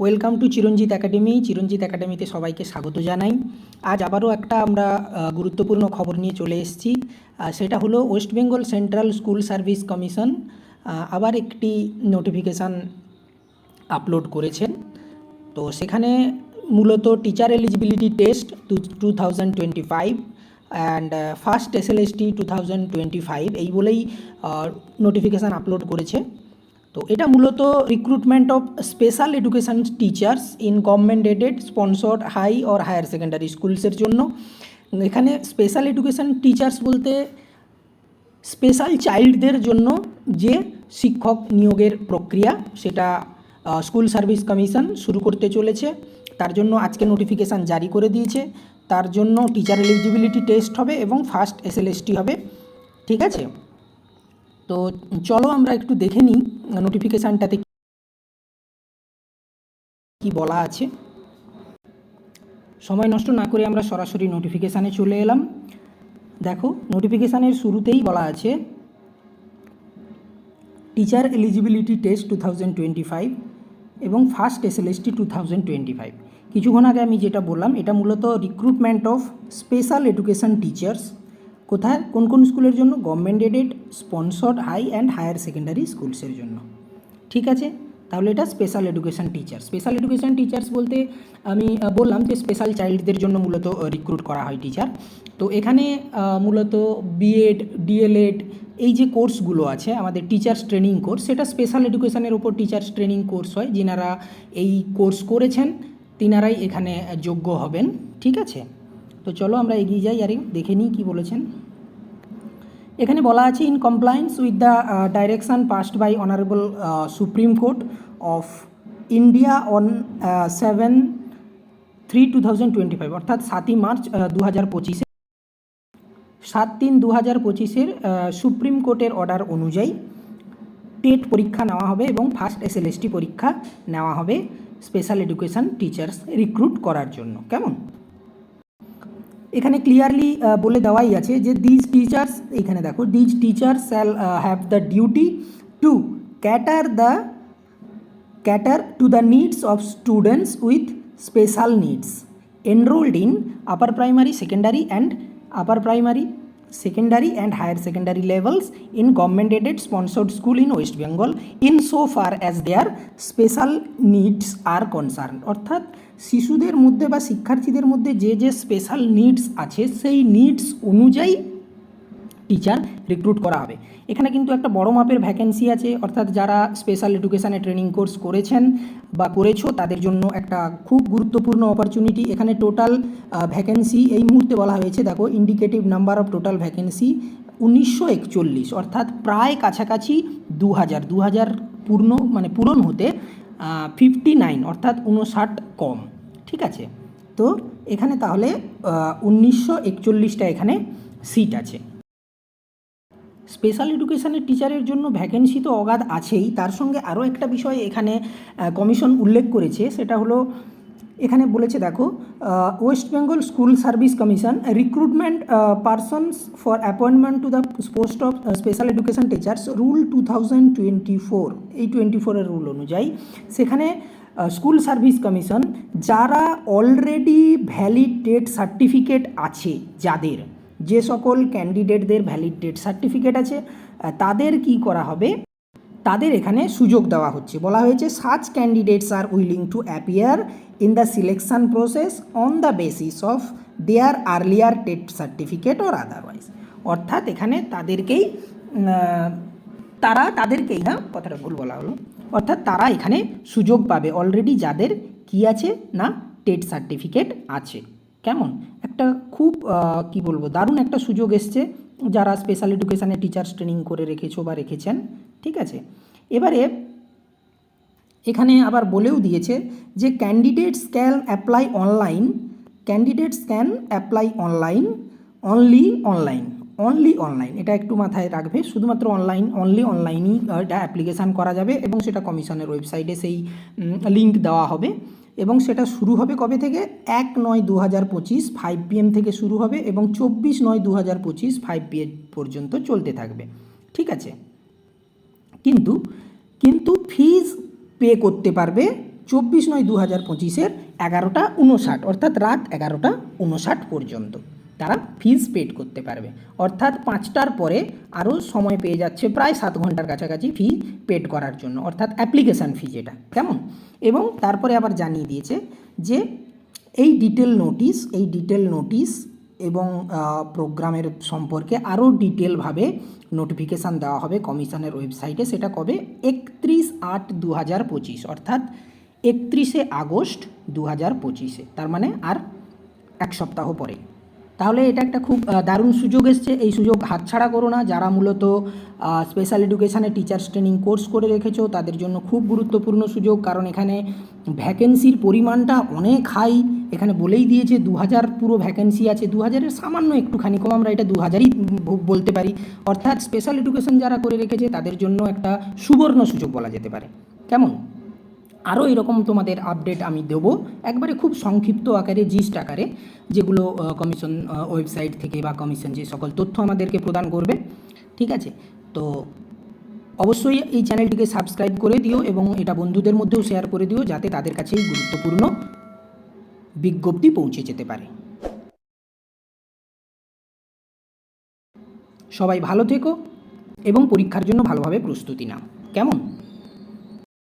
Welcome to Chiranjit academy. Chiranjit একাডেমিতে সবাইকে স্বাগত জানাই। আজ আবারও একটা আমরা গুরুত্বপূর্ণ খবর নিয়ে চলে এসেছি। সেটা হলো West Bengal central school service commission আবার একটি নোটিফিকেশান আপলোড করেছেন। তো সেখানে মূলত teacher eligibility test 2025 and first SLST 2025 এই বলেই নোটিফিকেশান আপলোড করেছে। তো এটা মূলত recruitment of special education teachers in government aided sponsored high or higher secondary স্কুলসের জন্য। এখানে স্পেশাল এডুকেশান টিচার্স বলতে স্পেশাল চাইল্ডদের জন্য যে শিক্ষক নিয়োগের প্রক্রিয়া সেটা স্কুল সার্ভিস কমিশন শুরু করতে চলেছে। তার জন্য আজকে নোটিফিকেশান জারি করে দিয়েছে। তার জন্য টিচার এলিজিবিলিটি টেস্ট হবে এবং ফার্স্ট এসএলএসটি হবে। ঠিক আছে, তো চলো আমরা একটু দেখে নিই নোটিফিকেশানটাতে কি বলা আছে। সময় নষ্ট না করে আমরা সরাসরি নোটিফিকেশানে চলে এলাম। দেখো, নোটিফিকেশানের শুরুতেই বলা আছে টিচার এলিজিবিলিটি টেস্ট 2025 এবং ফার্স্ট এসএলএসটি 2025। কিছুক্ষণ আগে আমি যেটা বললাম এটা মূলত recruitment of special education teachers. কোথায়, কোন কোন স্কুলের জন্য? Government aided sponsored high and higher secondary স্কুলসের জন্য। ঠিক আছে, তাহলে এটা special education teacher. Special education teachers বলতে আমি বললাম যে স্পেশাল চাইল্ডদের জন্য মূলত রিক্রুট করা হয় টিচার। তো এখানে মূলত বিএড, ডিএলএড এই যে কোর্সগুলো আছে আমাদের টিচার্স ট্রেনিং কোর্স, সেটা স্পেশাল এডুকেশানের ওপর টিচার্স ট্রেনিং কোর্স হয়। যিনারা এই কোর্স করেছেন তিনারাই এখানে যোগ্য হবেন। ঠিক আছে, তো চলো আমরা এগিয়ে যাই আর দেখে নিই কী বলেছেন। এখানে বলা আছে in compliance with the direction passed by honourable Supreme Court of India on 7/3/2025 অর্থাৎ 7ই মার্চ 2025 7/3/2025 সুপ্রিম কোর্টের অর্ডার অনুযায়ী টেট পরীক্ষা নেওয়া হবে এবং ফার্স্ট এসএলএসটি পরীক্ষা নেওয়া হবে স্পেশাল এডুকেশান টিচার্স রিক্রুট করার জন্য। কেমন, এখানে ক্লিয়ারলি বলে দেওয়াই আছে যে দিজ টিচার্স, এখানে দেখো, these teachers shall have the duty to cater to the needs of students with special needs enrolled in upper primary, secondary and higher secondary levels in government aided sponsored school in West Bengal in so far as their special needs are concerned। অর্থাৎ শিশুদের মধ্যে বা শিক্ষার্থীদের মধ্যে যে যে special needs আছে সেই নিডস অনুযায়ী টিচার রিক্রুট করা হবে। এখানে কিন্তু একটা বড় মাপের ভ্যাকেন্সি আছে, অর্থাৎ যারা স্পেশাল এডুকেশানে ট্রেনিং কোর্স করেছেন বা করেছো তাদের জন্য একটা খুব গুরুত্বপূর্ণ অপরচুনিটি। এখানে টোটাল ভ্যাকেন্সি এই মুহূর্তে বলা হয়েছে, দেখো, indicative number of total vacancy 1941, অর্থাৎ প্রায় কাছাকাছি 2000 পূরণ হতে 59 অর্থাৎ 59 কম। ঠিক আছে, তো এখানে তাহলে 1941টা এখানে সিট আছে। স্পেশাল এডুকেশানের টিচারের জন্য ভ্যাকেন্সি তো অগাধ আছেই, তার সঙ্গে আরও একটা বিষয় এখানে কমিশন উল্লেখ করেছে, সেটা হলো এখানে বলেছে, দেখো, West Bengal school service commission recruitment persons for appointment to the post of special education teachers rule 2024, এই 24-এর রুল অনুযায়ী সেখানে স্কুল সার্ভিস কমিশন যারা অলরেডি ভ্যালিড টেট সার্টিফিকেট আছে, যাদের যে সকল ক্যান্ডিডেটদের ভ্যালিড টেট সার্টিফিকেট আছে তাদের কি করা হবে, তাদের এখানে সুযোগ দেওয়া হচ্ছে। বলা হয়েছে such candidates are willing to appear in the selection process on the basis of their earlier TET certificate or otherwise. অর্থাৎ এখানে তাদেরকেই না, কথাটা ভুল বলা হলো, অর্থাৎ তারা এখানে সুযোগ পাবে অলরেডি যাদের কি আছে না, টেট সার্টিফিকেট আছে। কেমন, একটা খুব কি বলবো, দারুণ একটা সুযোগ এসছে যারা স্পেশাল এডুকেশানে টিচার্স ট্রেনিং করে রেখেছো বা রেখেছেন। ঠিক আছে, এবারে এখানে আবার বলেও দিয়েছে যে candidates can apply online online, এটা একটু মাথায় রাখবে, শুধুমাত্র অনলাইনই এটা অ্যাপ্লিকেশান করা যাবে এবং সেটা কমিশনের ওয়েবসাইটে সেই লিঙ্ক দেওয়া হবে এবং সেটা শুরু হবে কবে থেকে? 1/9/2025 5 PM থেকে শুরু হবে এবং 24/9/2025 5 PM পর্যন্ত চলতে থাকবে। ঠিক আছে, কিন্তু ফিজ পে করতে পারবে 24/9/2025 11:59 অর্থাৎ রাত 11:59 পর্যন্ত তারা ফিজ পেড করতে পারবে। অর্থাৎ 5টার পরে আরও সময় পেয়ে যাচ্ছে প্রায় 7 ঘন্টার কাছাকাছি ফি পেড করার জন্য, অর্থাৎ অ্যাপ্লিকেশান ফি যেটা, কেমন। এবং তারপরে আবার জানিয়ে দিয়েছে যে এই ডিটেল নোটিশ এবং প্রোগ্রামের সম্পর্কে আরও ডিটেলভাবে নোটিফিকেশান দেওয়া হবে কমিশনের ওয়েবসাইটে। সেটা কবে? 31/8/2025 অর্থাৎ 31শে আগস্ট 2025, তার মানে আর এক সপ্তাহ পরে। তাহলে এটা একটা খুব দারুণ সুযোগ এসছে, এই সুযোগ হাতছাড়া করো না। যারা মূলত স্পেশাল এডুকেশানে টিচার্স ট্রেনিং কোর্স করে রেখেছো তাদের জন্য খুব গুরুত্বপূর্ণ সুযোগ, কারণ এখানে ভ্যাকেন্সির পরিমাণটা অনেক হাই। এখানে বলেই দিয়েছে 2000 পুরো ভ্যাকেন্সি আছে, 2000-এর সামান্য একটুখানি কম, আমরা এটা 2000ই বলতে পারি। অর্থাৎ স্পেশাল এডুকেশন যারা করে রেখেছে তাদের জন্য একটা সুবর্ণ সুযোগ বলা যেতে পারে, কেমন। আরও এরকম তোমাদের আপডেট আমি দেবো একবারে খুব সংক্ষিপ্ত আকারে, জিস্ট আকারে, যেগুলো কমিশন ওয়েবসাইট থেকে বা কমিশন যে সকল তথ্য আমাদেরকে প্রদান করবে। ঠিক আছে, তো অবশ্যই এই চ্যানেলটিকে সাবস্ক্রাইব করে দিও এবং এটা বন্ধুদের মধ্যেও শেয়ার করে দিও, যাতে তাদের কাছে এই গুরুত্বপূর্ণ বিজ্ঞপ্তি পৌঁছে যেতে পারে। সবাই ভালো থেকো এবং পরীক্ষার জন্য ভালোভাবে প্রস্তুতি নাও, কেমন।